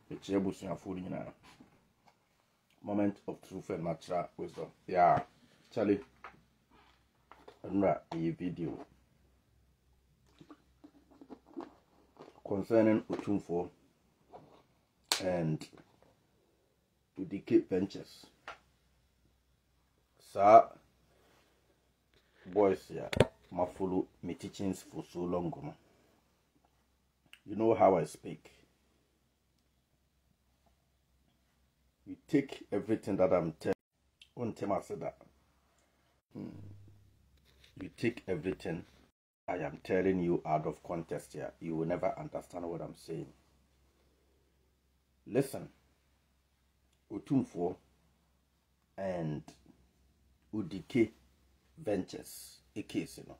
It's a bush and food in a moment of truth and natural wisdom. Yeah, Charlie. Another video concerning Otumfour and Odike ventures. Sir, boys, yeah, I follow my teachings for so long. You know how I speak. You take everything that I'm telling. One time I said that. You take everything I am telling you out of context here. You will never understand what I'm saying. Listen. Otumfour and Odike ventures. A case, you know.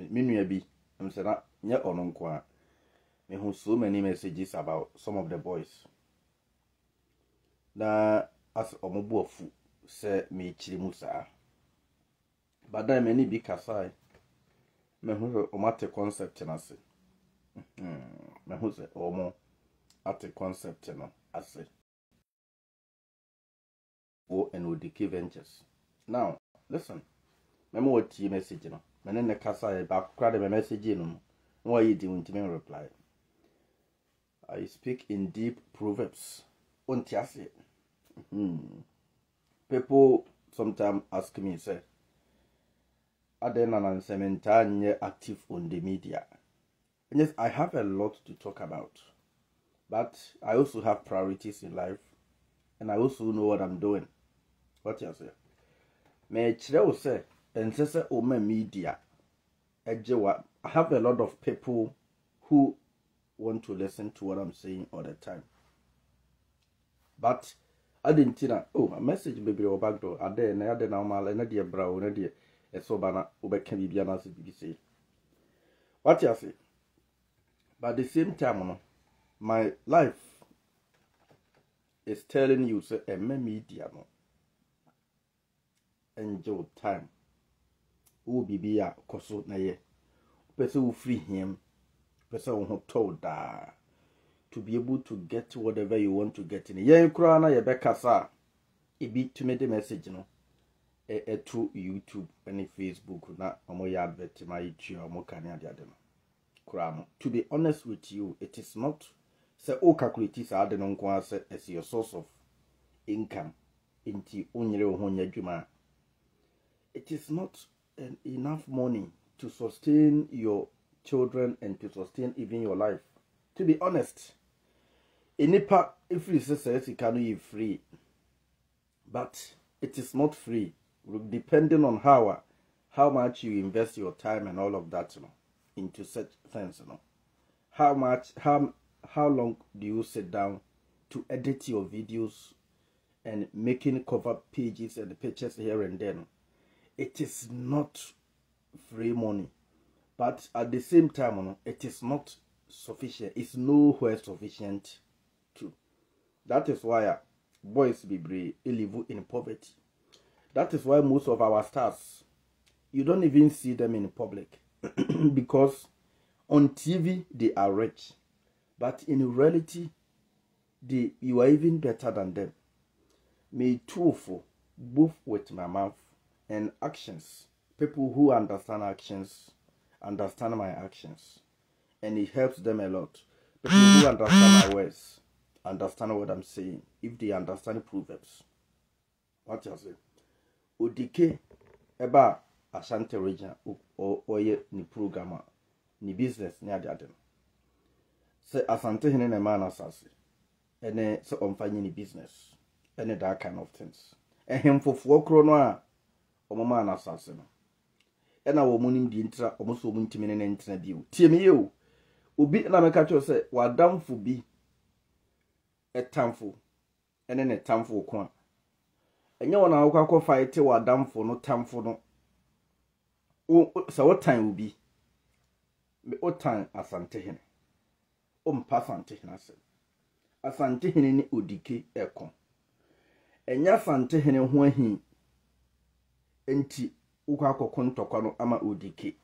Minuabi, I'm saying that yeah or no kwa. Me have so many messages about some of the boys. Na as omobuofu say me chiri musa. But then many big aside. Me who omate concept na se. Me who say omo at the concept no ase. O and Odike ventures. Now listen. Me what your message no. Me ne kasa back crowd me message no. Why you didn't even reply? I speak in deep proverbs. Ontiase. People sometimes ask me, say, Adenan and Sementanye active on the media. And yes, I have a lot to talk about. But I also have priorities in life. And I also know what I'm doing. What you say? Me chile say, and say my media. I have a lot of people who want to listen to what I'm saying all the time. But I didn't know. Oh, a message baby or back door. Ade na ade na mal na de bra na de eso bana obeka bibia na se BBC. What you say? But at the same time, no, my life is telling you say a media no. Enjoy time. Who bibia koso na ye. Person who free him. Person who told that. To be able to get whatever you want to get in. Yeah, Krana, you bekasa. It be to me the message, no. Through YouTube and Facebook, na omo advert my YouTube, omo kanya diadem. Krano. To be honest with you, it is not. Say all calculators are the non as your source of income. Inti unyere ohonya juma. It is not enough money to sustain your children and to sustain even your life. To be honest. Inipa, if you say it can be free, but it is not free. Depending on how much you invest your time and all of that, you know, into such things, you know, how long do you sit down to edit your videos and making cover pages and pictures here and there? It is not free money, but at the same time, you know, it is not sufficient. It's nowhere sufficient. That is why boys be live in poverty. That is why most of our stars, you don't even see them in public. Because on TV, they are rich. But in reality, you are even better than them. Me too for both with my mouth and actions. People who understand actions, understand my actions. And it helps them a lot. People who understand my words, understand what I'm saying. If they understand proverbs. What you say? Odike eba Ashanti region or oye ni programmer ni business ni adem. Say Asante hene na man asase. Ene so omfanyi ni business. Ene that kind of things. Ehem fofuo kro no a omama na asase no. Ena wo munim di ntra omoso mu ntimi ne ntra bi o. Tie me ye o. Obi na meka cho say wadamfo bi etamfo ene ne tamfo ko a enye wona akwa fight wadamfo no tamfo no o so wotan obi me otan Asante hene o mpa Asante hene ase Asante hene ni Odike ekon enye Asante hene ho ahi enti ukwa ntokwa no ama Odike.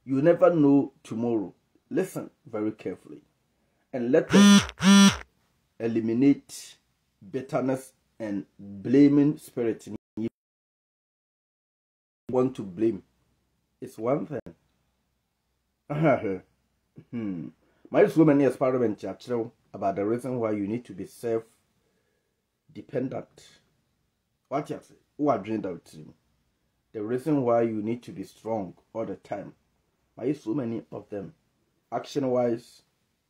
You never know tomorrow. Listen very carefully. And let us eliminate bitterness and blaming spirit. You want to blame. It's one thing. My so many experiments about the reason why you need to be self-dependent. What you say? Who are drained out to you? The reason why you need to be strong all the time. Why so many of them, action-wise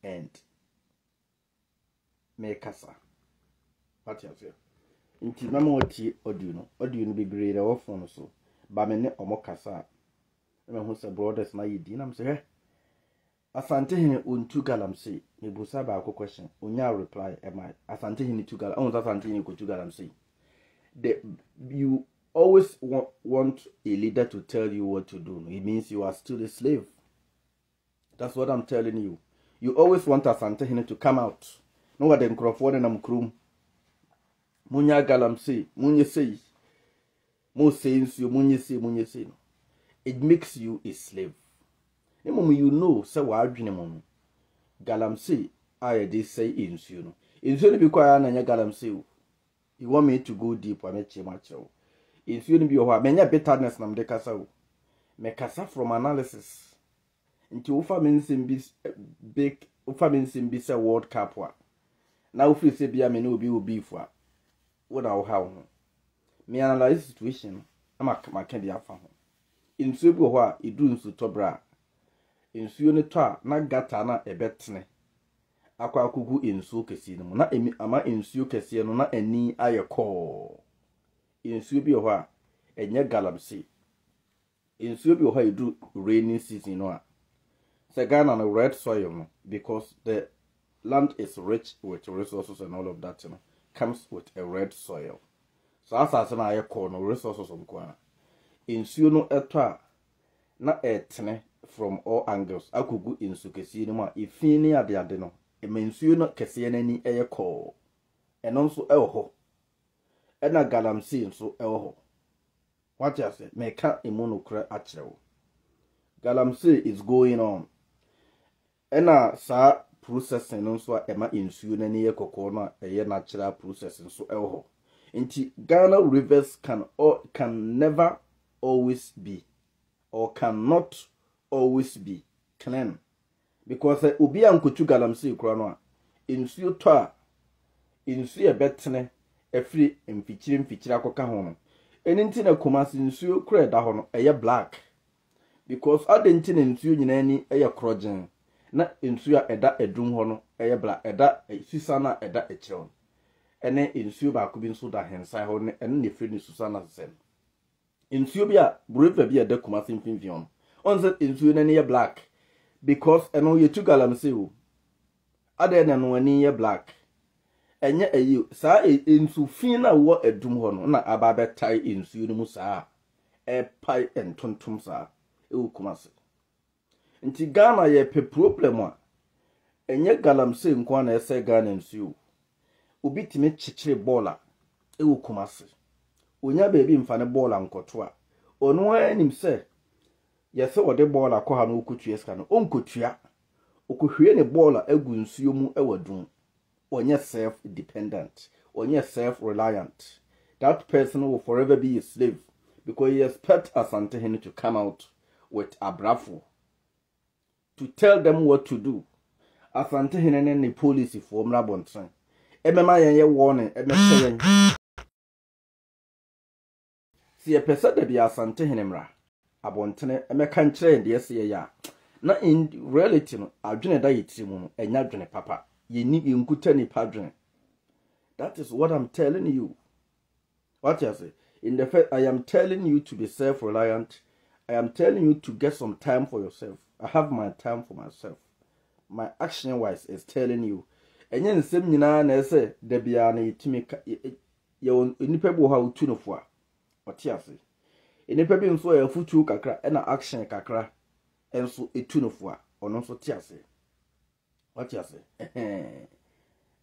and make us. What you say? Inti mama oti audio no be grade off on so. Ba me ne omokasa. Me hu se brothers na yedi na me say Asante hene untu galam say me busa ba ko question onya reply am I Asante hene tu galam on Asante hene ko tu galam say you always want a leader to tell you what to do. It means you are still a slave. That's what I'm telling you. You always want Asante hene to come out. No what dem crofo na mkrum. Munya galam say munye say mo saying you munye say no. It makes you a slave. The moment you know, say what adwene mo galamsey I dey say insuo no. Insuo no be kwa na nya galamsey. You want me to go deep or make much o. Insuo no be ho a menya bitterness na mde kasa o. Me kasa from analysis. Nti wo fa me nsem bi big wo fa me nsem bi say World Cup wa. Na wo fi say bia me na obi fu a. Wo na wo ha ho. Me analyze situation na ma ka dia fa ho. Insuo bi ho a edu nsu tobra. Insuo ne to a na gata na ebetene akwa akugu insuo kesi no na ama insuo kesi no na ani ayeko insuo bi ho a enye galamsey insuo bi ho a edu rainy season no a se Ghana no red soil no because the land is rich with resources and all of that comes with a red soil so asase na ayeko no resources mko insuo no eto a na etene from all angles akugu insu kesi ni ma ifini ade no emensuo no kese nani eyeko eno nso eho ena galamsey nso eho what you say meka imonokra acherewo galamsey is going on ena sa processing nso ema insuo nani yekoko no eye natural process nso eho nti Ghana rivers can never always be or cannot always be clean because obi ankotu galamsey kura no a insuo to a insuo ebetene afri mfichire akoka ho no eninti na komasi insuo kura da ho no eye black because adenti na insuo nyina ni eye krogen na insuo eda edum ho no eye black eda sisa na eda ekire ene insuo ba ko bi nso da hensan ho ne ene ne fri ni susa na sen insuo bi a brave bi eda komasi mfimfion on set insuo na ne black because eno yetu galamsey o ade na no ani ye black enye ayi sa insu fin na wo edum ho no na aba betai insuo no mu sa pai entontom sa ewukumase nti Ghana ye pe problem a enye galamsey nko na ese Ghana insuo obi timi chichire bola ewukumase onya bebi mfane bola nkoto a ono anim se yese wode ball akwa na okutua ska no onkotua okohwie ne ball agu nsuo mu ewadun onye self dependent onye self reliant that person will forever be a slave because he expect Asante hene to come out with abrafo to tell them what to do Asante hene ne policy for mrabonten emema ye warning emese yen si e pesa de bia Asante hene mra abontene emeka nkyere de yese ya na in reality no adwene da yitiri mu enya adwene papa yeni yenkuta ni padwene. That is what I'm telling you. What you say in the first, I am telling you to be self-reliant. I am telling you to get some time for yourself. I have my time for myself. My action wise is telling you enye nsem nyina na ese da bia na yitimi ye nipa bo ha otu no fo a ote ase enipa bi nso ya futu kakra na action kakra enso etu no fo a ono nso te ase what you say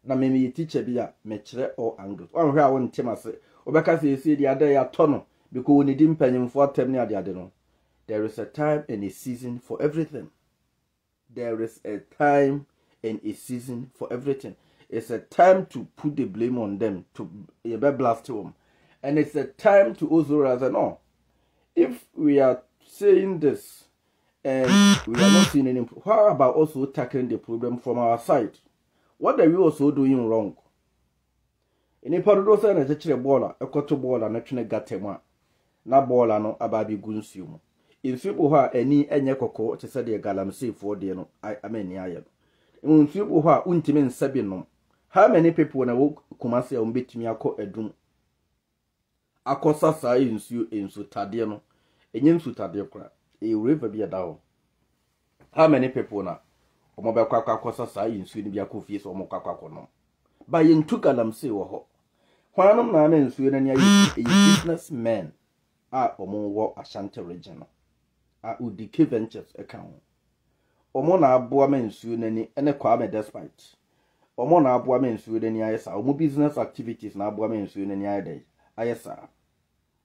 na me teacher bi a me kire all angles on hwe a won tem ase obeka se esi dia da ya to no because we need mpanyimfo atem ne ade no. There is a time and a season for everything. There is a time and a season for everything. It's a time to put the blame on them, to blast them. And it's a time to also rather no. If we are saying this and we are not seeing any, how about also tackling the problem from our side? What are we also doing wrong? In a part of those and a baller, a quarter ball and a train gatema, na baller no ababi gunsium. In people who are any cocoa to say the galamsey for the no, I mean, I am. In people who are untimen sabinum. How many people when I walk Kumasi on bit me a co a doom? A cosa science you in Sutadiano, a yin Sutadiocra, a river be a down. How many people now? O mobile quacka cosa science you be a coffee or mocacono. By in two galamsey or ho. When I'm not in Sweden, a businessman are or more Ashanti regional. Odike Ventures account. Omona Boamen Sweden and a Kwame despite. Omona Boamen Sweden ISA, or business activities na Boamen Sweden ISA. ISA.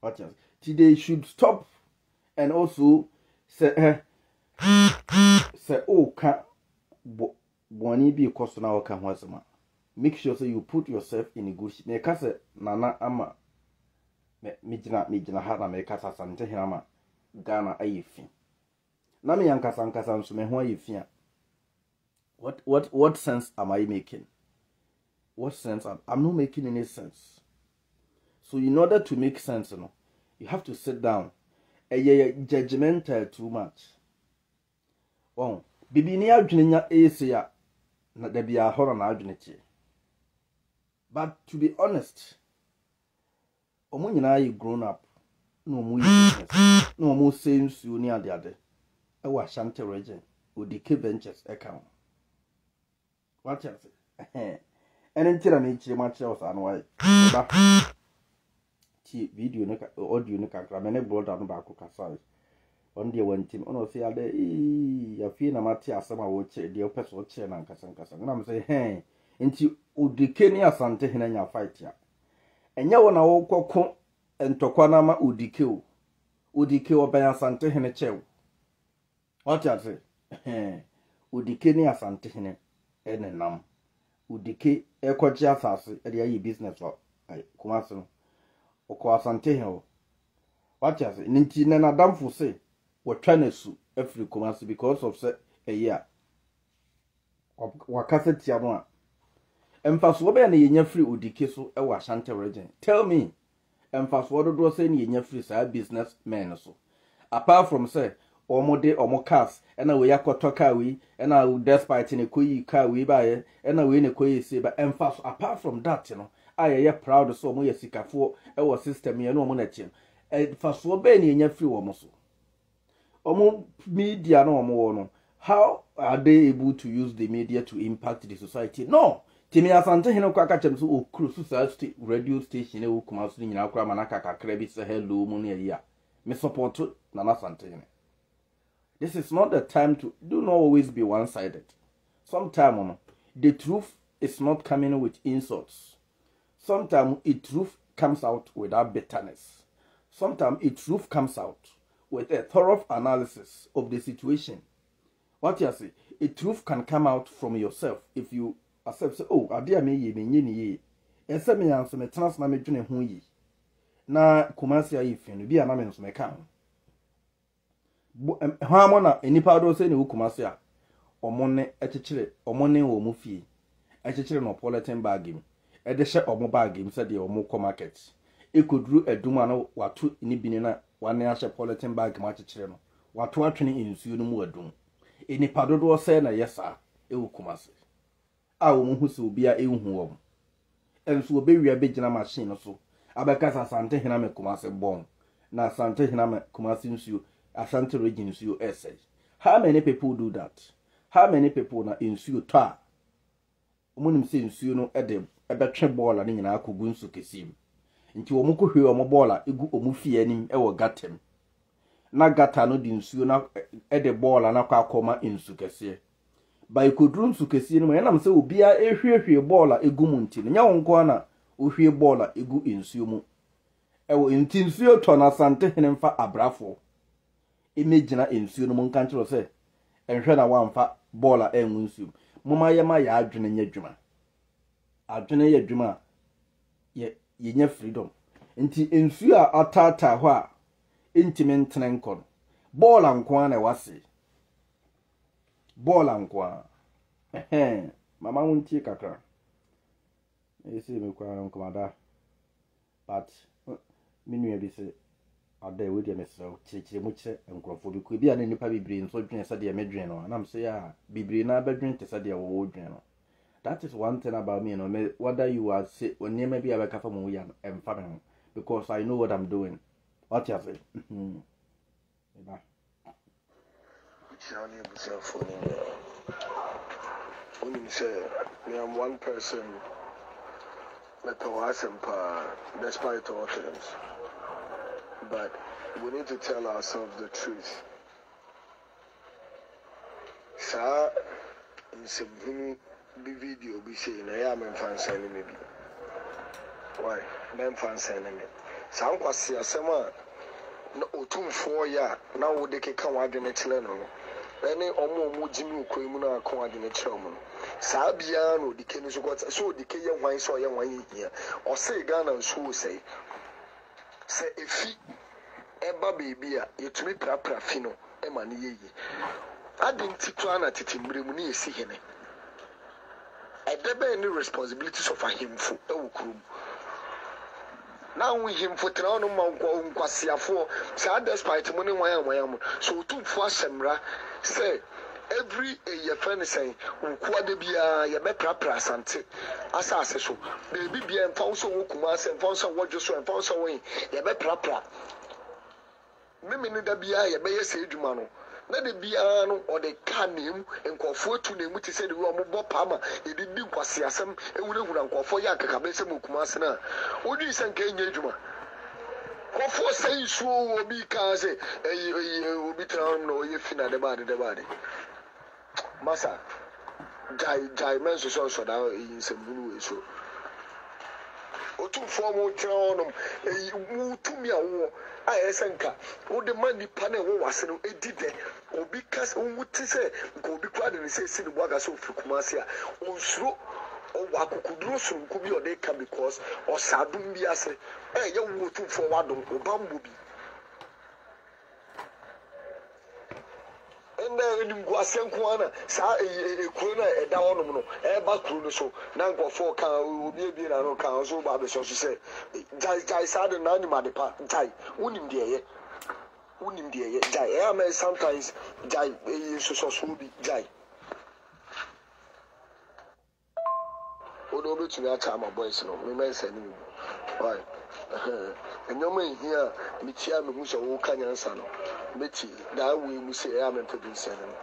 What else? Today should stop and also say, oh, can't Bonnie be a cost now can once. Make sure so you put yourself in a good shape. Make us Nana Ama Mijina Hana make us Santa Hama Ghana Aifin. Nami Yankasan so me who you fear. What sense am I making? What sense? I'm not making any sense. So in order to make sense, you have to sit down. Judgmental too much. Oh, bibi ni adwenya esia na da bia horo na adwenete. But to be honest, omo nyina you grown up. No omo business. No omo sense you ni ade. E wa Ashanti region, Odike Ventures account. What else? And until I make you much else and why. Video no audio no kakra me ne brother no ba ko kasa. On the one team on say ade ya fi na mate asema wo che de opese wo che na nkasa na me say nti Odike ni Asante hena nya fight ya enya wo na wo kokko entokwa na ma Odike o Odike wo ban Asante hena che wo what you say Odike ni Asante hena enenam Odike ekwaji asase e de ayi business wo ai kuma so okwa Asante hena what you say nti na adamfo say wo twanesu afri Kumasi because of say a year wakase tia no a emfaso be na yenya free Odike so e wa Ashanti region. Tell me emfaso do say na yenya free sa business men so apart from say omode omo cars e na we yakoto car we e na despite ne koyi car we ba ye e na we ne koyi se ba emfaso apart from that aye proud so omo yesikafo e wo system ye no omo na chi emfaso be na yenya free wo mo so omo media no omo no. How are they able to use the media to impact the society? No. Timi Asante hino kwa kachem so okru so radio station e wo Kumasi ni nyina akra manaka kakra bi se hello mu ne ya. Me support Nana Asante hino. This is not the time to do not always be one-sided. Sometimes the truth is not coming with insults. Sometimes the truth comes out without bitterness. Sometimes the truth comes out with a thorough analysis of the situation. What you say? A truth can come out from yourself if you accept. Say, oh, adia me ye me nyini ye. Ese me yanso me trans na me dwene ho yi. Na Kumasi ayi fi no bi ana me nso me kan. Ha mo na enipa do say ne Kumasi a omo ne ekekere omo ne wo mu fie. Ekekere no polythene bag im. E de hye omo bag im say de omo ko market. Ekoduru eduma na watu ni bini na wane ahye polythene bag ma ekekere no. Watu atwene insuo no mu adum. Eni padodo say na yesa ewu Kumasi a wo hu se obi a ehu wo enso obewia begina machine no so abeka Asante hena me Kumasi bon na Asante hena me Kumasi nsuo Ashanti region nsuo essay. How many people do that? How many people na nsuo to a omunim se nsuo no ede ebetwe ball na nyina akogu nsuo kesim nti wo mko hwe wo ball egu omu fie anim e wo gatem na gata no di nsuo na ede ball na kwa akoma nsuo kese ba ikodru nsuo kese no enam se obi a ehwehwe ball egu mu nti nya wo nko na ohwe ball egu nsuo mu ewo nti nsuo to na Asante hene mfa abrafo imagine nsuo no mo nka ntiro se enhwe na wamfa ball enwu nsuo Mama yama ya adwene nya adwuma. Adwene ya adwuma ye nya freedom. Nti ensu a atata ho a intime ntene nkon. Ball ankwa na wase. Ball ankwa. Mama wontie kakra. Esi me kwa nkomada. But minu bi se Addai we dey mesro chechire mu kire enkrofo bi ko bia na nipa bibire nso dwen se de medwen no na mse ya bibire na badwen te se de wo dwen no. That is one thing about me, you know, whether you are say when you maybe have a cafe mo ya family because I know what I'm doing. What you say? I'm one person despite all things. But we need to tell ourselves the truth. Sir, in some video be saying I am in fancy maybe. Why? I'm fancy enemy. Some kwasi asema na Otumfour ya na Odike kan wade ne chile no. Ene omo jimi ukwe mu na kan wade ne chile mu. Saa bia no Odike ni so kwata so Odike ye hwan so ye hwan hia. O say Ghana nso say efi eba baby a yetumi prapra fi no e ma ne yeyi. Adenti to ana titimbre mu ne yesi hene. There any responsibilities of a himful, now we him for Town Quasia for sad despite money. So Otumfour Semra say every year friend saying, Quadabia, Yabepra Ashanti, Assassin, baby be and found so Kumas and found some watches and found some way, Yabepra. Mimini Dabia, Yabaya Sage Mano. Let the piano or the canim and Otumfour to name which said the Romo Pama, it did be Quasiasam, and we don't go for Yakabesa Mukumasana. What is San Kanyajuma? Otumfour saying so will be cause will be town no if in the body. Massa Jai Men's also now in some way so. Otumfour mo town, to me I esenka wo de mani pane wo wase no edide obi kas onwuti se ko obi kwade ne se si ne boaga so frikumase a onsuro o wakukuduro so nku bi ode ka because osadum bi ase ye wo Otumfour wadom obambo bi ende ni ngwase nkoana sa ekuro na eda wonom no ba kuro no so na nkofo kan obi ebi na no kan so ba be so se jai sa de na nyuma de pa jai unim de ye jai am sometimes jai so bi jai odo be tumi acha ma boys no me men sani why enyoma here me tia me hu so wo kanyansa no meti da we mu say am producer no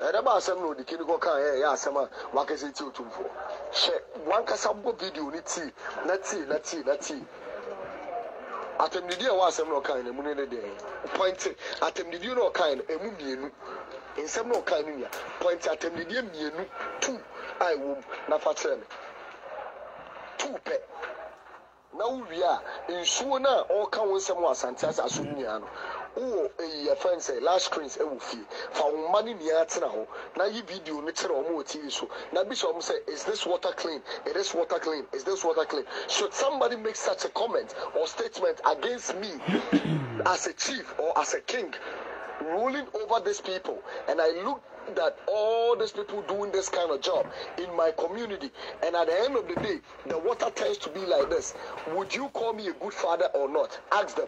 era ba asem no Odike ni ko kan ya asem a wakase ti Otumfour she wan kasa bo video ni ti na ti atemdidi e wa asem no kan na mu ne de point atemdidi no kan emu mienu ensem no kan no ya point atemdidi mienu 2 ai wo na fa tere me 2 pe na uwia nsuo na o kan wonsem wa Asante aso nia no o your friend say last screens e wo fie fa wo mani nia atena ho na yi video ni tere o mo TV so na bi so say is this water clean, it is water clean, is this water clean? Should somebody make such a comment or statement against me as a chief or as a king ruling over these people, and I look that all these people doing this kind of job in my community, and at the end of the day the water tends to be like this, would you call me a good father or not? Ask them.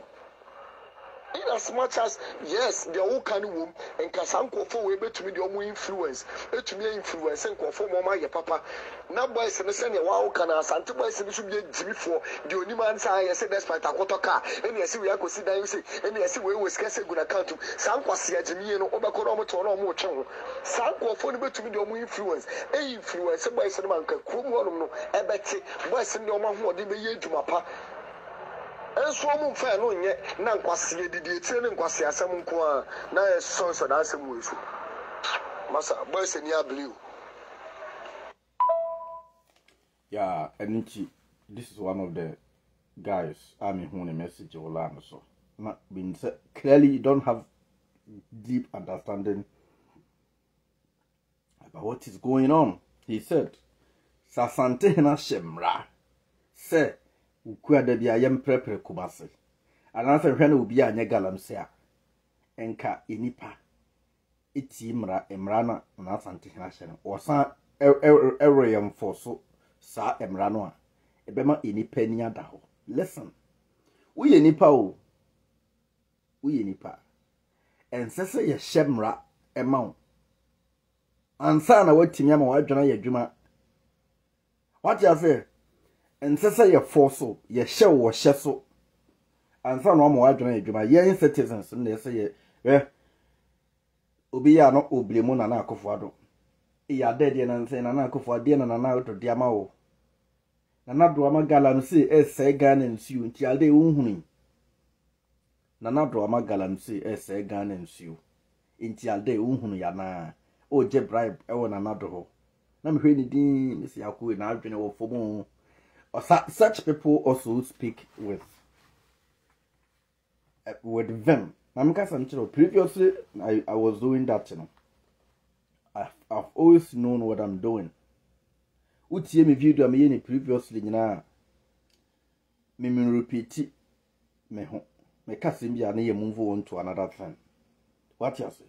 In as much as yes, they all can womb and Kasanko for way to me the omu influence, to me influence and for mama your papa. Now boys and the senior wow can Ashanti boys and should be Jimmy for the only man say I said that's by Takotoka, and yes, we are considering you say, and yes, we will scarce a good account to Sanquasia Jimmy and Obaconomo to no more channel. Sanko for to me the omu influence, a influence boys and man can Krumo, a betty, boys and your mom who did be to Mapa. And so I'm fair no yet, Nanquasia did it, and Quasia some qua, now sons of dancing with you. Massa, boys and ya blue. Yeah, and this is one of the guys I mean who a message or land so. Not being said clearly you don't have deep understanding about what is going on. He said, Asante hena shemra. Se, ukua debi ayem prepare kumase. Ananse hwene obi anye galamsey a enka enipa iti emra na Asante hena hye no. Osan ereyem forso sa emra no a ebema enipa ni ada ho. Listen. Uye nipa o. Uye nipa. Ensese ye shemra ema. Ansa na watimi ama wadwana ye dwuma. What you say? Ensese ye forso ye hye wo hye so. Ansa na ama wadwana ye dwuma. Ye citizens na say ye obi ya no oblemu na akofo ado. Ya dede na nse na akofo ade na na oto de ama wo. Na do ama galamsey ese Ghana nsuo nti alde unhunu. Na do ama galamsey ese Ghana nsuo nti alde unhunu ya na oje bribe ewo na do ho. Na me hwe ni din misi akwe na adwene wo fomo. Such people also speak with them. Previously, I was doing that, you know. I've always known what I'm doing. Utie me video me yeni previously, you know. Me repeat me ho. Me kasim ya ne move on to another thing. What you say?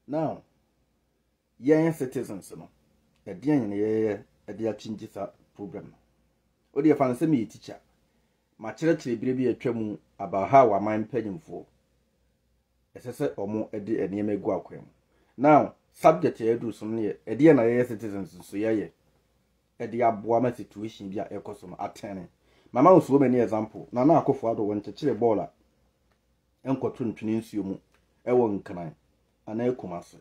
Now, yeah, citizens, you know. A dear change that program. O dear fancy me teacher. My church be a tremu about how am I paying for. Ese omo edi eneme go akwem. Now, subject here do some near a dear na citizens so ye. Edi aboa situation bia ekoso no atene. Mama was so many example. Na akofo ado won chechire bola. Enkoto ntwene nsuo mu ewo nkan. Ana ekumase.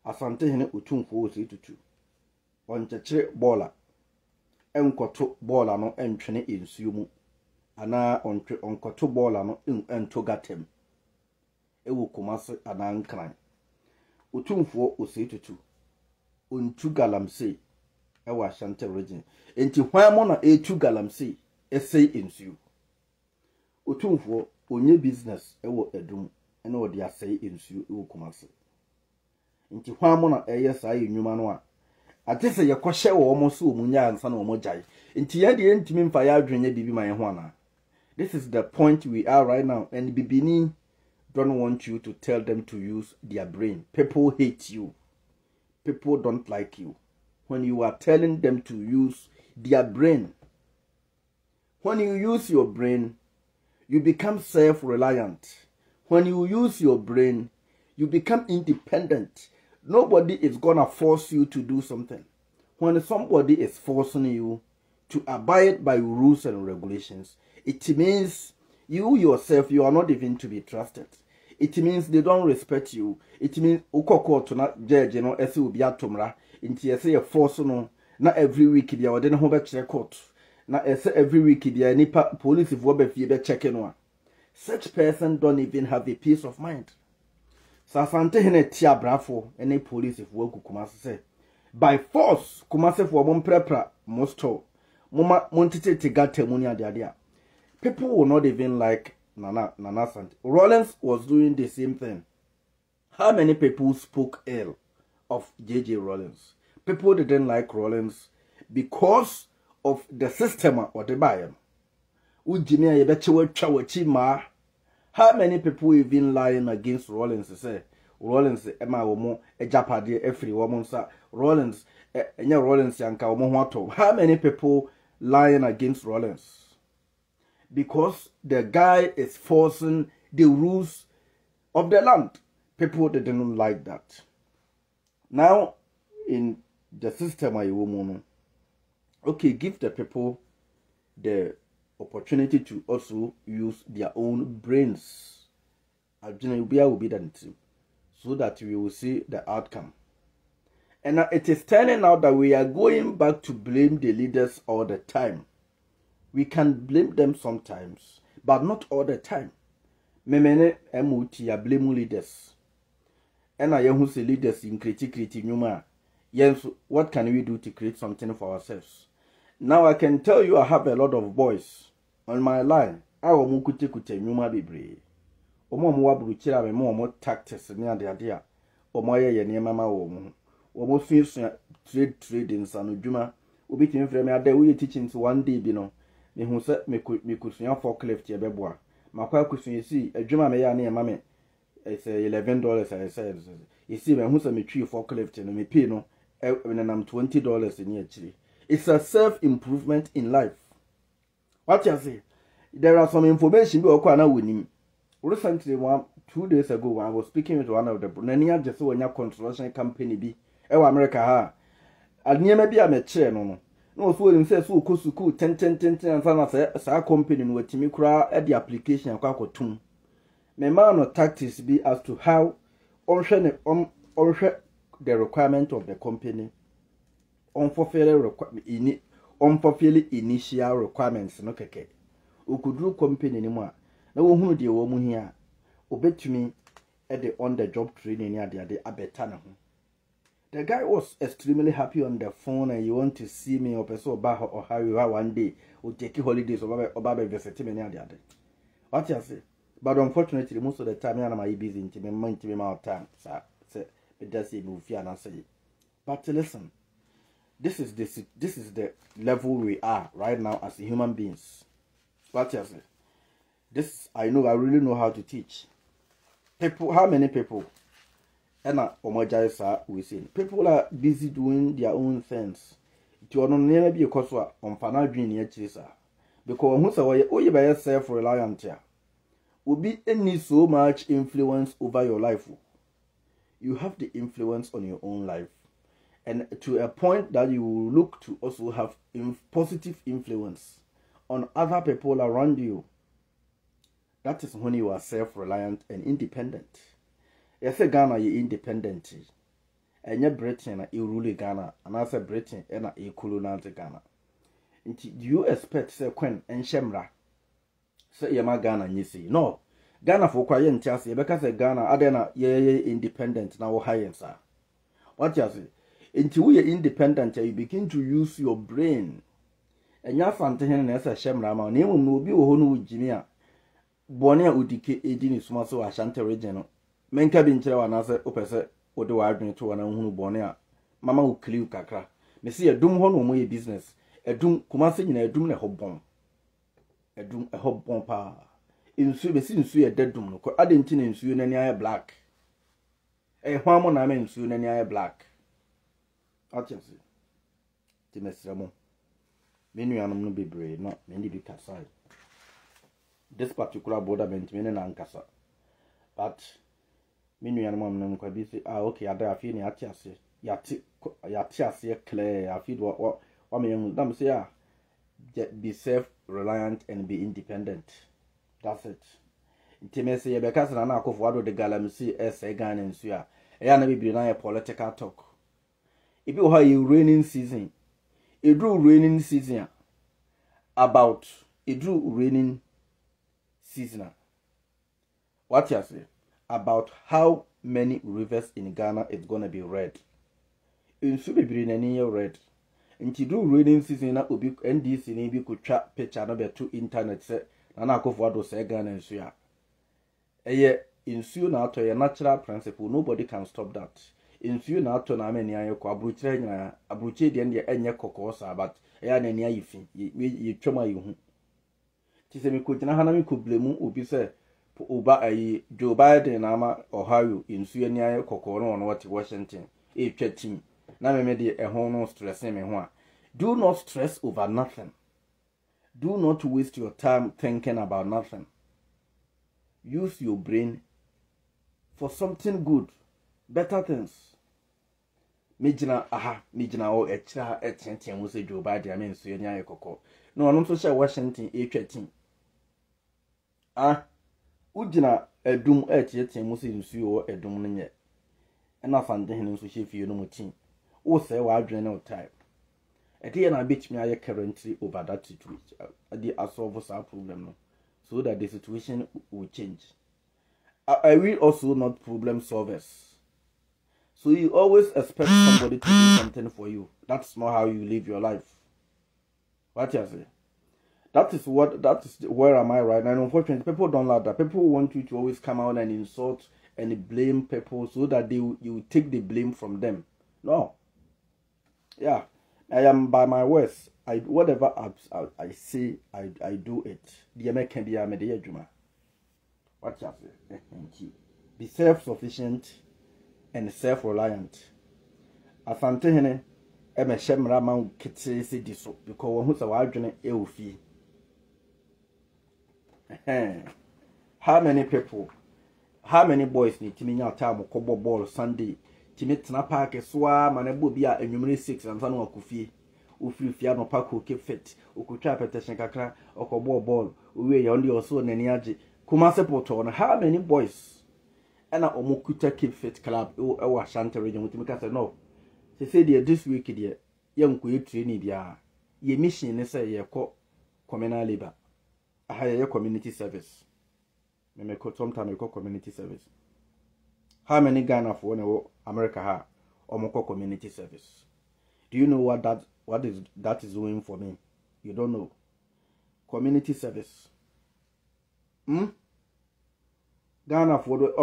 Asante hene Otumfour so tutu. On chechire bola. Enkoto bola no entwene nsuo mu. Ana onkoto bola no ento gatem. Ewo kumase ana nkran. Otumfour osetutu. Ontu galamsey ewa Ashanti region. Enti hwan mo na etu galamsey esey ensuo. Otumfour onye business ewo edum ena odi asey ensuo ewo kumase. Enti hwan mo na eye saa enwuma no a atese ye kohye wo mo so omunya ansa na wo jai. Enti ye de entimi mfa ya adwenye bibi man ho ana. This is the point we are right now, and Bibini don't want you to tell them to use their brain. People hate you. People don't like you. When you are telling them to use their brain. When you use your brain, you become self-reliant. When you use your brain, you become independent. Nobody is gonna force you to do something. When somebody is forcing you to abide by rules and regulations, it means you yourself, you are not even to be trusted. It means they don't respect you. It means ukoko to not judge, you know, esi ubi atomra. Inti ese force no na every week bia wode ne ho be check court. Na ese every week bia nipa police if be fie be check no. Such person don't even have a peace of mind. So Asante hene tia brafo ene police if wo Kumase say by force Kumase for mon prepra mosto moma montete tigate muni ade. People will not even like Nana Asante. Rollins was doing the same thing. How many people spoke ill of JJ Rollins? People didn't like Rollins because of the system or the buyer. How many people even lying against Rollins say Rollins Emma Womo a Japadi every woman sa Rollins Rollins yanka womo. How many people lying against Rollins? Because the guy is forcing the rules of the land. People didn't like that. Now, in the system, okay, give the people the opportunity to also use their own brains. Will be done too, so that we will see the outcome. And it is turning out that we are going back to blame the leaders all the time. We can blame them sometimes, but not all the time. Memene emuti ya blame leaders. And I who say leaders in creativity nyuma. Yes, what can we do to create something for ourselves? Now I can tell you I have a lot of boys on my line. Awo mu kute nyuma bebre. Omo mo waburu chira me mo tactics ni ade ade a. Omo ye ne mama wo mu. almost trading san dwuma obi tin frame ade we teaching to one day bi no me hu se me kusua forklift ye beboa makwa kusua si adwuma me ya na ma me it's $11 I said you see me hu se me twi forklift no me pay no nam $20 in actually. It's a self improvement in life. What you say? There are some information we are with him. Recently, 2 days ago, I was speaking with one of the Nania just when your construction company be America ha. And near maybe I'm a chair no. No, so in says so cool 10 and some company with Timikra at the application of Kakotum. My man or tactics be as to how the requirement of the company unfulfilling initial requirements no keke okudru company ni mu a na wo hunu de wo mu hia obetumi at the on the job training ni ade abeta na ho. The guy was extremely happy on the phone and you want to see me or person or how you are one day or take holidays or visit me ni ade. What you say? But unfortunately most of the time I am busy into me my time so it does say move here and say. But listen, this is the level we are right now as human beings. What you say? This I really know how to teach. People, how many people? And we see people are busy doing their own things. It will never be a cause on final dream because who's away self-reliant here will be any so much influence over your life. You have the influence on your own life, and to a point that you will look to also have positive influence on other people around you. That is when you are self-reliant and independent. Yes, Ghana is independent, and yet Britain is rule Ghana, and as a Britain is colonize Ghana. Do you expect say Queen and Shemra say Yama Ghana you see? No, Ghana for quiet because Ghana adena ye independent now high sir. What you say? Until we are independent, you begin to use your brain. And your fantasy as a Shemra, my name will be Ohonu Jimia. Bonia Odike Edin is also Ashanti region. Menka binchira anase opese ode wa adwen to wana hunu bone a mama wo kliu kakra me se edum ho no mo ye business edum kumase nyina edum na hobon edum hobon pa insu be si insu ye dedum no ko ade nti na insu na ni aye black hwan mo na me insu na ni aye black atchese ti mesramo menu anom no bebre no me ndi bi kasai this particular borderment me na nkasa but minu ya mom no kwa bi say okay ada afi ni atiase yatiase clear afi do wa me yam dam say be self reliant and be independent. That's it. Intimacy ye be kasa na akofo ado de galamsi ese Ghana nsu a ya na bibiri na ye political talk. Ibi o ha ye raining season. Edru raining season about edru raining season. What you say? About how many rivers in Ghana is gonna be red. In Subibri Nani red. And to do rainy season na ubi NDC ni bi could trap picture no be to internet se na na akofo ado se Ghana nsu ya. Eye insu na ato ye natural principle, nobody can stop that. Insu na ato na ameni aye ko abruchire nyina abruchire de ne enye kokosa but eya na ni ayifi ye twema ye hu. Ti se me ko gina hana me ko blemu obi se Uba ayi Joe Biden ama Ohio insu ani aye kokoro no wati Washington team na me de ehon no stress me ho a do not stress over nothing. Do not waste your time thinking about nothing. Use your brain for something good, better things. Mijina o etra etenten wo se Joe Biden ama insu ani aye kokoro no no so share Washington team Ujina edum etietie musi nsuo edum no nye na fande hin nso hye no mutin wo se wa adwene no type ede na bitch me aye currently over that situation ade solve some problem no so that the situation will change. I will also not problem solvers, so you always expect somebody to do something for you. That's not how you live your life. What you say? That is where am I right now. And unfortunately, people don't like that. People want you to always come out and insult and blame people so that you take the blame from them. No. Yeah. I am by my words. Whatever I say, I do it. The American be a media juma. What you say? Thank you. Be self-sufficient and self-reliant. Asante hene eme shemra man kete se di so because who say wadwene e ofi. How many people, how many boys need timi nya time ko ball Sunday timi tena park so a manebo bi a enwumre 6 ansa no akofie ofiri fia no park keep fit okotwa petition kakra okobo ball owie ya only also nani age kuma support on how many boys and omokuta keep fit club e wa Ashanti region timi ka say no say this week there yanko ye training bia ye mission ne say ye ko communal labor a community service. Me sometimes we call community service. How many Ghana for when America ha or community service? Do you know what that is doing for me? You don't know. Community service. Ghana for the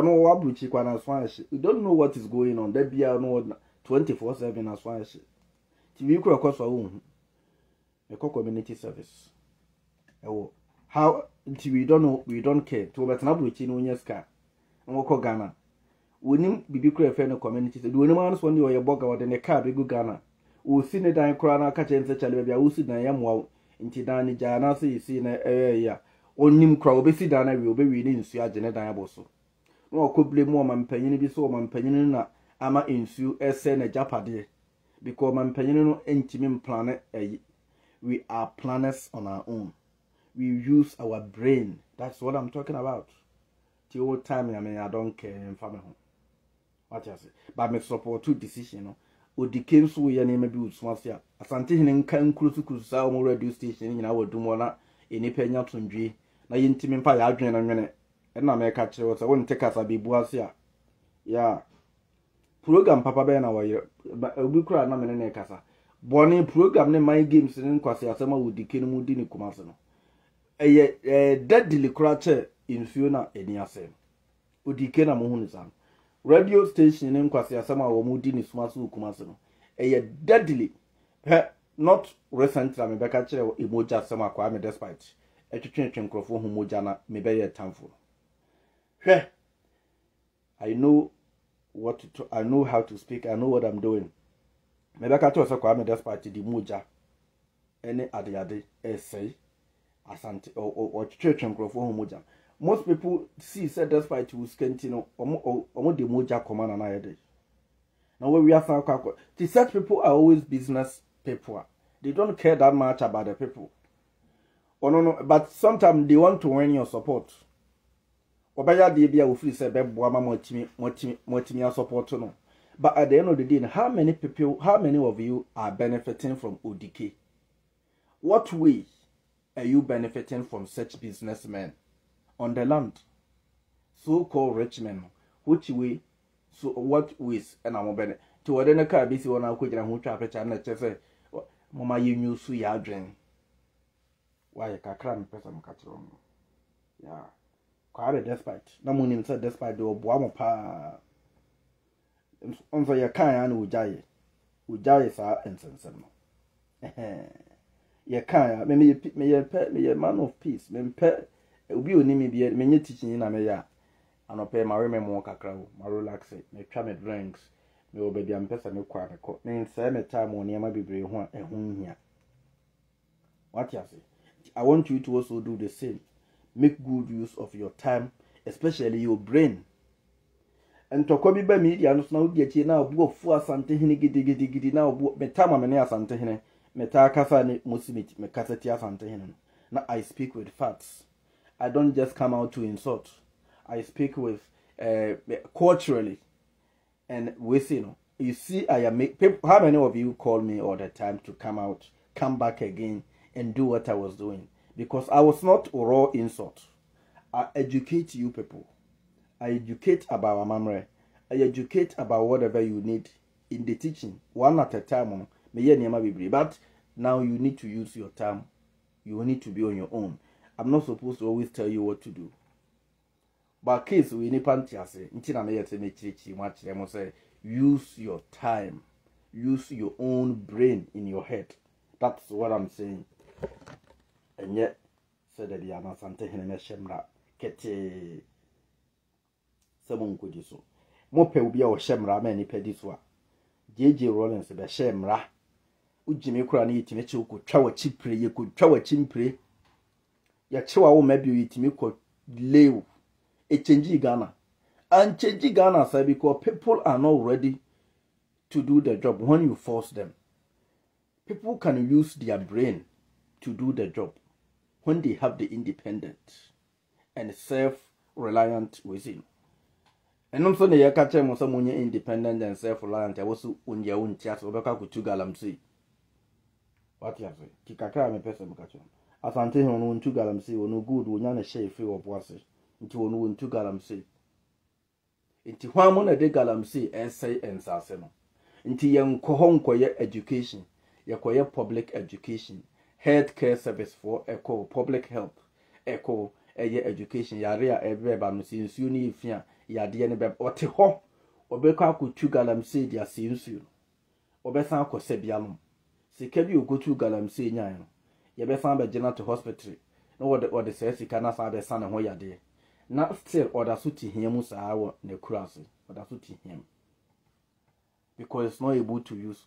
you don't know what is going on. There be no 24/7 as far as TV course for we call community service. How until we don't know, we don't care. To bet na bruchi no nyeska. Nwoko Ghana. Wonim bibi kura fe no community. Do wonim anso woni oye boga wode ne car be go Ghana. Wo si ne dan kura na ka chense chale bia wo si dan yamwa nti dan ni ja na se si na ya. Onim kura obesi dan na wi obewi ni nsu age ne dan aboso. No okoble mu o mampanyin bi so o mampanyin na ama nsu ese na japade. Because mampanyin no entimi plan we are planners on our own. We use our brain. That's what I'm talking about. The old time, I mean, I don't care in family. What you say? But me support two decision. No, Odike so we name be with Swansea. Asante hene kan krusu kusa o mo radio station nyina wadum na enipa nya tondwe na yintimi mpa ya adwen na nwene. E na me ka kire wo se won take asa be buase a. Yeah. Program papa be na wo obi kura na me ne kasa. Boni program ne my games ne nkwase asema Odike no mu di ne kumase no. Deadly crache in Fiona Eniasem. Odike na mohun sam. Radio station in kwase asama wo mudi ni sumasu kumaseno. Deadly. Not recently me beka kire emoja asama kwa me despite. Etwetwe nkrofo hu moja na me be ye tamfo. I know what to I know how to speak. I know what I'm doing. Me beka kire kwa me despite di moja. Ene ade say Asante or church and moja. Most people see said despite you skentino or the moja command and I did. Now where we are found the such people are always business people. They don't care that much about the people. Oh no, but sometimes they want to win your support. Obaya de bia will free say beboama motimi support no. But at the end of the day, how many of you are benefiting from Odike? What way are you benefiting from such businessmen on the land? So-called rich men. Which way? So what ways? And I'm benefit. To what any car busy on our quick and who traffic and let's say, Mama, you knew so ya drain. Why a cram person catch wrong? Yeah. Quite despite. No one said despite the Obuama pa. On for your kind and Ujay, sir, and sensible. Ye kaya me man of peace me mpe obi oni me bia me nye teaching na me ya anope ma reme mo kakra wo ma relax me twa me drinks me obebi am pesa me kwa ko me say me time oni ma bibre ho a ehun hia. What you say? I want you to also do the same. Make good use of your time, especially your brain. And to ko bi ba media no na odi achi na obu ofu Asante hene gidi na obu me time me ne Asante hene Meta kasa ni musimiti me kaseti Asante hene. Now I speak with facts. I don't just come out to insult. I speak with culturally. And we see, you see, I am people. How many of you call me all the time to come back again and do what I was doing? Because I was not raw insult. I educate you people. I educate about Amamre. I educate about whatever you need in the teaching, one at a time. But now you need to use your time. You need to be on your own. I'm not supposed to always tell you what to do. But case we need pantiase. Say use your time. use your own brain in your head. That's what I'm saying. And yet, said that the Ashanti Hene Shemra Kete Samon could do so. Mope will be our Shemra many pediswa. J.J. Rollins be Shemra. Ujimmy Crani to make you could travel cheaply, you could travel chimpre. Ya chiwa maybe you to make lew. A change Ghana. And change Ghana, sir, because people are not ready to do the job when you force them. People can use their brain to do the job when they have the independent and self-reliant within. And also, the catcher was someone independent and self-reliant. I was on your own chat over Kutugalamsi. What you say? Kikaka, my person, catcher. Asante on Tugalamsi, or no good, when you're a shave of what's it. Into one Tugalamsi. Into one money de Galamsi, essay and Saseno. Into young Kohon Koya education. Yakoya public education, healthcare service for eco public health, eco education, yarea everybody since you need fear, yadian beb or teho, or beka could two galam say their sins you. Or besan ko sebianum. See, can you go to galam say nyan? Yabesan by general to hospital. No what the says you cannot find the son and where you're not still or the suti him, our necrasi, or the suti him. Because it's not able to use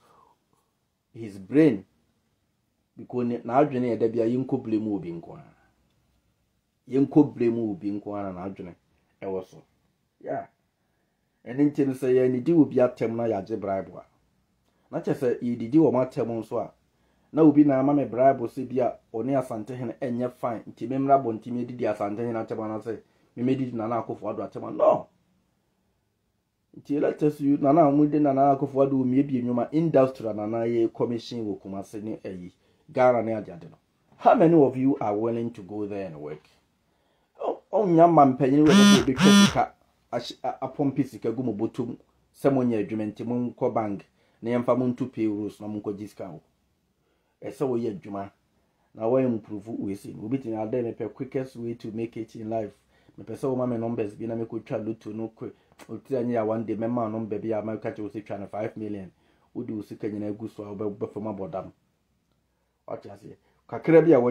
his brain, because now journey there be a yinko blame will be inquire. Yinko blame will be inquire and journey. Also, yeah. And then tell say any do will be a terminal ya bribe. Not just say you did what my term so. Now be na mamma bribe will see be a only Asante hen and ya fine. Timemra bon timid the Asante hen at Temana say, we made it Nanako for Teman. No. Let us you Nana Mudin and Anako for do maybe in your industrial and commission will come as a Ghana near Jadeno. How many of you are willing to go there and work? Oh, young man, penny will be upon Pisica Gumobutum, someone your Jumentimum Cobank, Neamfamun to pay rules, Namunko discount. And so we Juma. Now I improve with it. We'll be in our day the quickest way to make it in life. My person, mamma numbers, be a good child to no quick. One day, my man, baby, I might catch you 5 million. Would do sick and a goose or from about them. What you say? Kakrabia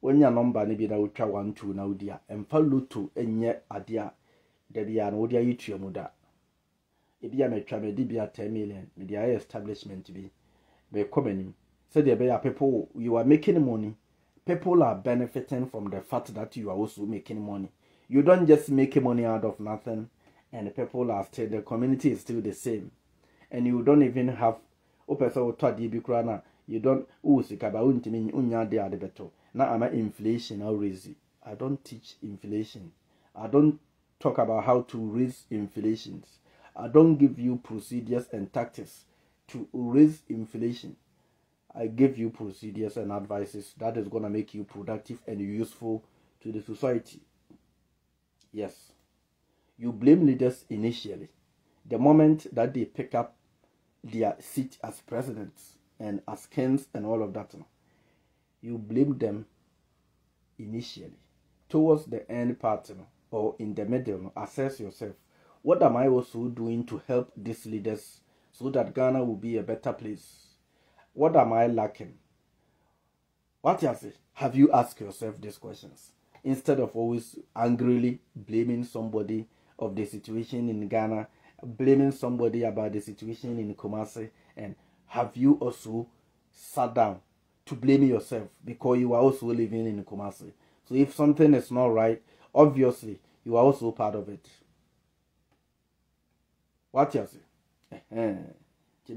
when your number maybe that would try 1 2 now, dear, and follow to and yet a dear. There be an odia eat your mother. If you may try, maybe 10 million, with the establishment to be. Be coming. So there are people, you are making money. People are benefiting from the fact that you are also making money. You don't just make money out of nothing. And the people are still, the community is still the same. And you don't even have, you don't, now I'm inflation, I'll raise it. I don't teach inflation. I don't talk about how to raise inflations. I don't give you procedures and tactics to raise inflation. I give you procedures and advices that is going to make you productive and useful to the society. Yes. You blame leaders initially. The moment that they pick up their seat as presidents and as kings and all of that, you blame them initially. Towards the end part or in the middle, assess yourself. What am I also doing to help these leaders so that Ghana will be a better place? What am I lacking? What you say? Have you asked yourself these questions? Instead of always angrily blaming somebody of the situation in Ghana, blaming somebody about the situation in Kumasi, and have you also sat down to blame yourself because you are also living in Kumasi? So if something is not right, obviously you are also part of it. What you say? And the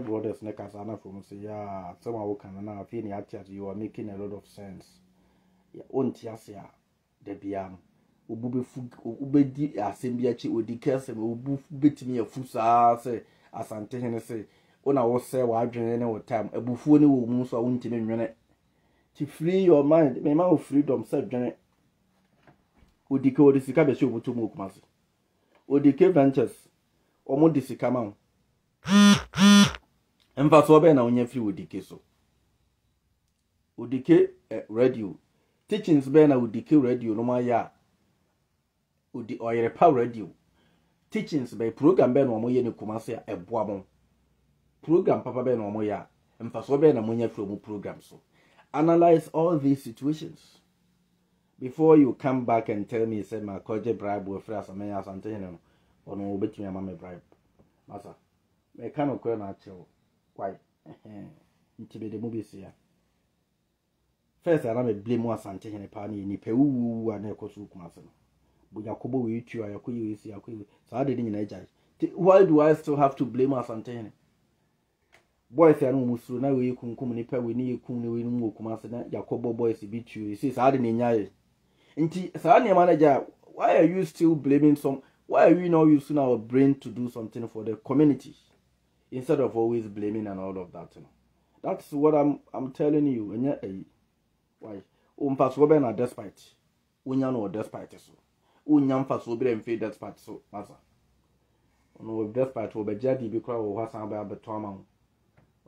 brothers nekasana from say, yeah, someone can now feel you are making a lot of sense. Yeah, on tiasia, the biam. Ubedi asembiachi Odike se ubu betimi afusa se Asante hene se ona wo se wa adwene ne wo time abufuo ne wo mu so a wontime nwene to free your mind me ma o freedom se dwene Odike odisika be se obuto mu okumase Odike ventures omo disika ma wo emfa so be na onya free Odike so Odike radio teachings be na Odike radio no ma ya Oyerepa radio teachings by program ben omo ye ne Kumasi a eboa mo program papa ben omo ya emfaso ben na monya from program so analyze all these situations before you come back and tell me say my koje bribe we free Asante Asante no ono obetumi ama me bribe masa me kan okwe na achewo why ntibede mu besia first ana me blame Asante hene pa ni pe wu ana ekoso Kumasi no Yakobo we tu ayakoyi we si akoyi so de nyina ejai why do I still have to blame Asante hene boys ya no musuru na we kunkum ni pa we ni yekun ni we no Kumasi na Yakobo boys bi tu you see so de nyaye nti so na manager why are you still blaming some why are we not using our brain to do something for the community instead of always blaming and all of that you know? That's what I'm telling you why pass be na despite unya no despite so unyam fa so be mfe despite so masa no despite we be jadi bi kwa wo hasan ba beto ama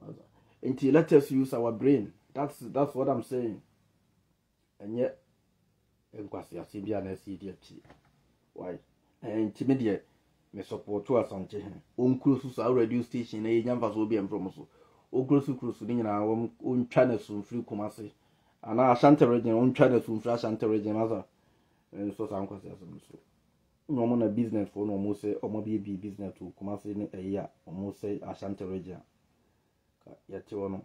masa until let us use our brain. That's what I'm saying. And yet enkwasi asibia na CD why intimidate me support to Asante hen onkrusu so radio station na yenya mfa so be from so okrusu ni nyina on channel so free Kumasi ana Ashanti region on channel so free Ashanti region masa so san kwasi asem so no mo na business for no mo say omo be business to Kumasi ni eya omo say Ashanti region ka yete wono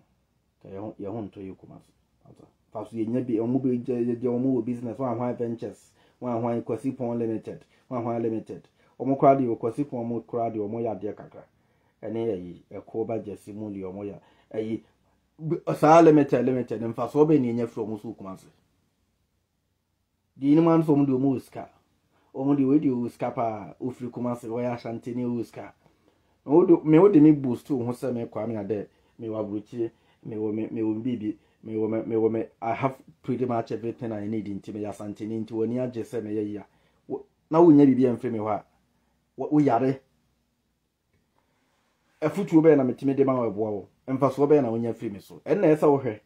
ka ye ho nto yi Kumasi ata faso yenya bi omo be je omo business one ventures one kwasi pon limited one limited omo kradi kwasi pon omo kradi omo ya de kakra ene yi eko ba jesi mu li omo ya yi sa limited mfaso be ni nya fro omo so Kumasi di ni man so omo de omo uska omo de we de uska pa ofri Kumasi wo ya Ashanti ni uska me wo de mi boost ho se me kwa me ade me wa bruchi me wo bibi me I have pretty much everything I need in me Asante ni nti woni age se me ya na wonya bibi emfe me ho wo yare afutu be na metime de ma wo eboa wo emfaso be na wonya free me so en na esa wo hwe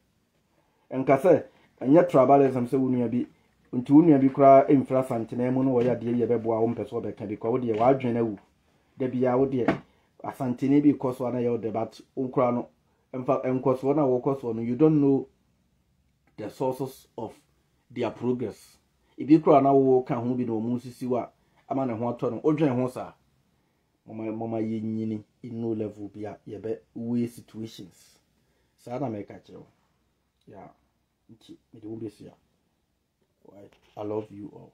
enka se anya tribalism se wonu bi nti wonu bi kura emfra Asante na emu no wo ya de ye beboa wo mpese wo be ka bi kwa wo de wa adwen na wu da bia wo de Asante ni bi koso na ye debate onkura no enkoso na wo koso no you don't know the sources of their progress. If you cry now, can who be no musisi wa ama ne ho ato no odwen ho sa mama yenyini in no level bia ye be way situations sa na make achewo yeah nti me de wo be sia. I love you all.